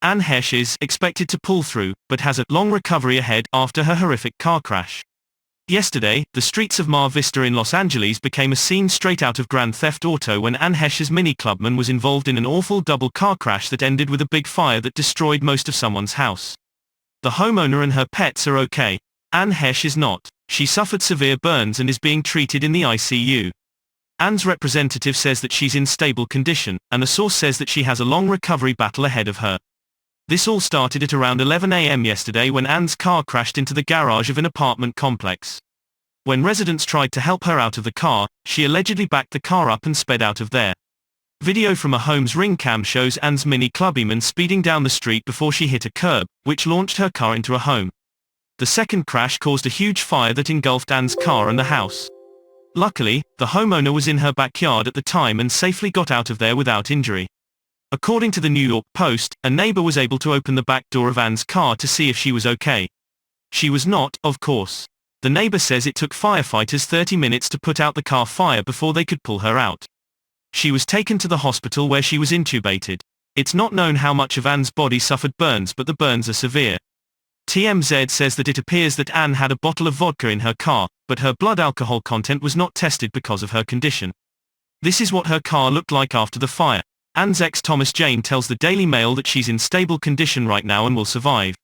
Anne Heche is expected to pull through, but has a long recovery ahead after her horrific car crash. Yesterday, the streets of Mar Vista in Los Angeles became a scene straight out of Grand Theft Auto when Anne Heche's Mini Clubman was involved in an awful double car crash that ended with a big fire that destroyed most of someone's house. The homeowner and her pets are okay. Anne Heche is not. She suffered severe burns and is being treated in the ICU. Anne's representative says that she's in stable condition, and a source says that she has a long recovery battle ahead of her. This all started at around 11 a.m. yesterday when Anne's car crashed into the garage of an apartment complex. When residents tried to help her out of the car, she allegedly backed the car up and sped out of there. Video from a home's ring cam shows Anne's Mini Clubman speeding down the street before she hit a curb, which launched her car into a home. The second crash caused a huge fire that engulfed Anne's car and the house. Luckily, the homeowner was in her backyard at the time and safely got out of there without injury. According to the New York Post, a neighbor was able to open the back door of Anne's car to see if she was okay. She was not, of course. The neighbor says it took firefighters 30 minutes to put out the car fire before they could pull her out. She was taken to the hospital where she was intubated. It's not known how much of Anne's body suffered burns, but the burns are severe. TMZ says that it appears that Anne had a bottle of vodka in her car, but her blood alcohol content was not tested because of her condition. This is what her car looked like after the fire. Anne's ex Thomas Jane tells the Daily Mail that she's in stable condition right now and will survive.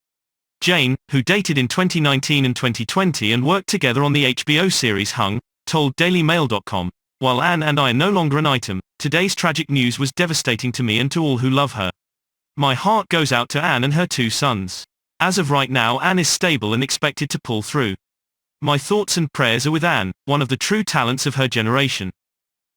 Jane, who dated in 2019 and 2020 and worked together on the HBO series Hung, told DailyMail.com, "While Anne and I are no longer an item, today's tragic news was devastating to me and to all who love her. My heart goes out to Anne and her 2 sons. As of right now, Anne is stable and expected to pull through. My thoughts and prayers are with Anne, one of the true talents of her generation.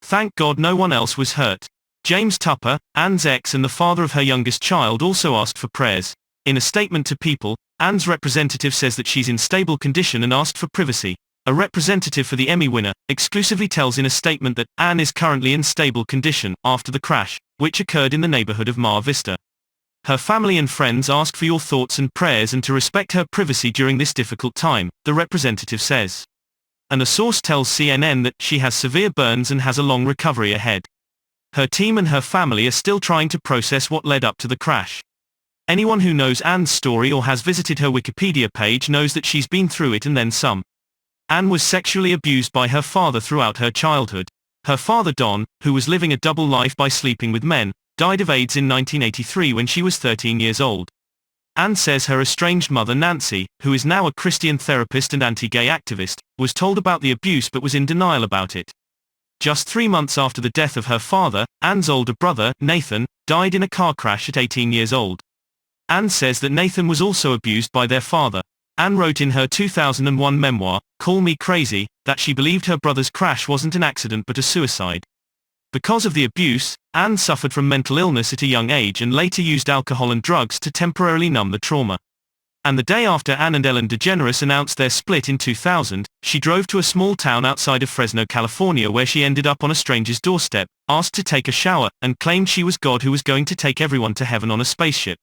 Thank God no one else was hurt." James Tupper, Anne's ex and the father of her youngest child, also asked for prayers. In a statement to People, Anne's representative says that she's in stable condition and asked for privacy. A representative for the Emmy winner exclusively tells in a statement that Anne is currently in stable condition after the crash, which occurred in the neighborhood of Mar Vista. Her family and friends ask for your thoughts and prayers and to respect her privacy during this difficult time, the representative says. And a source tells CNN that she has severe burns and has a long recovery ahead. Her team and her family are still trying to process what led up to the crash. Anyone who knows Anne's story or has visited her Wikipedia page knows that she's been through it and then some. Anne was sexually abused by her father throughout her childhood. Her father Don, who was living a double life by sleeping with men, died of AIDS in 1983 when she was 13 years old. Anne says her estranged mother Nancy, who is now a Christian therapist and anti-gay activist, was told about the abuse but was in denial about it. Just 3 months after the death of her father, Anne's older brother, Nathan, died in a car crash at 18 years old. Anne says that Nathan was also abused by their father. Anne wrote in her 2001 memoir, Call Me Crazy, that she believed her brother's crash wasn't an accident but a suicide. Because of the abuse, Anne suffered from mental illness at a young age and later used alcohol and drugs to temporarily numb the trauma. And the day after Anne and Ellen DeGeneres announced their split in 2000, she drove to a small town outside of Fresno, California where she ended up on a stranger's doorstep, asked to take a shower, and claimed she was God who was going to take everyone to heaven on a spaceship.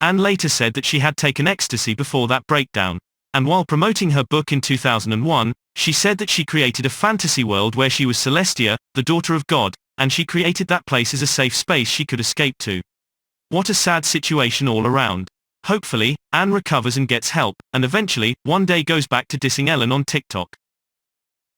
Anne later said that she had taken ecstasy before that breakdown. And while promoting her book in 2001, she said that she created a fantasy world where she was Celestia, the daughter of God, and she created that place as a safe space she could escape to. What a sad situation all around. Hopefully, Anne recovers and gets help, and eventually, one day goes back to dissing Ellen on TikTok.